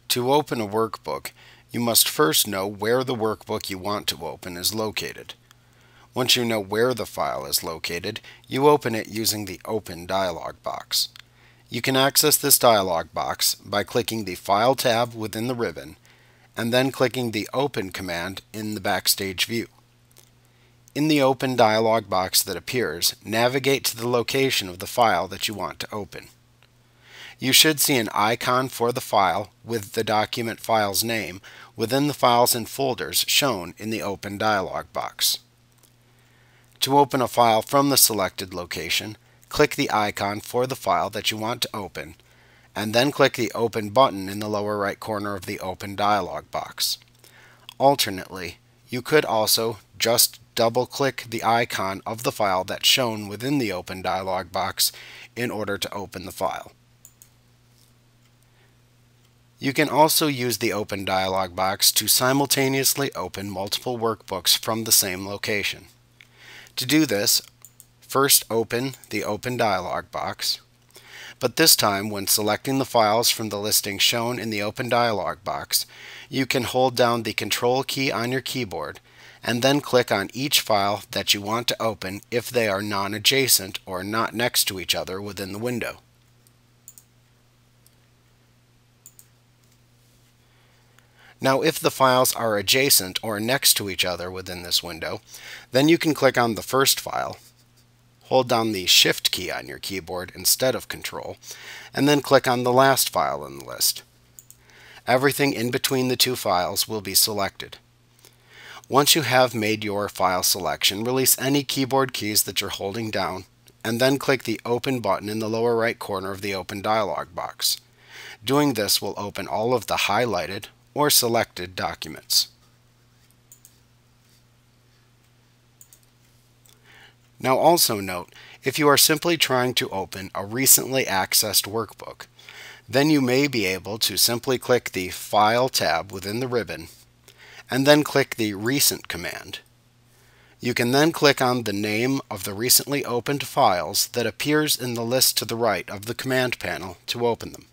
To open a workbook, you must first know where the workbook you want to open is located. Once you know where the file is located, you open it using the Open dialog box. You can access this dialog box by clicking the File tab within the ribbon and then clicking the Open command in the Backstage view. In the Open dialog box that appears, navigate to the location of the file that you want to open. You should see an icon for the file with the document file's name within the Files and Folders shown in the Open dialog box. To open a file from the selected location, click the icon for the file that you want to open, and then click the Open button in the lower right corner of the Open dialog box. Alternately, you could also just double-click the icon of the file that's shown within the Open dialog box in order to open the file. You can also use the Open dialog box to simultaneously open multiple workbooks from the same location. To do this, first open the Open dialog box, but this time when selecting the files from the listing shown in the Open dialog box, you can hold down the Control key on your keyboard and then click on each file that you want to open if they are non-adjacent or not next to each other within the window. Now, if the files are adjacent or next to each other within this window, then you can click on the first file, hold down the Shift key on your keyboard instead of Control, and then click on the last file in the list. Everything in between the two files will be selected. Once you have made your file selection, release any keyboard keys that you're holding down, and then click the Open button in the lower right corner of the Open dialog box. Doing this will open all of the highlighted or selected documents. Now also note, if you are simply trying to open a recently accessed workbook, then you may be able to simply click the File tab within the ribbon and then click the Recent command. You can then click on the name of the recently opened files that appears in the list to the right of the command panel to open them.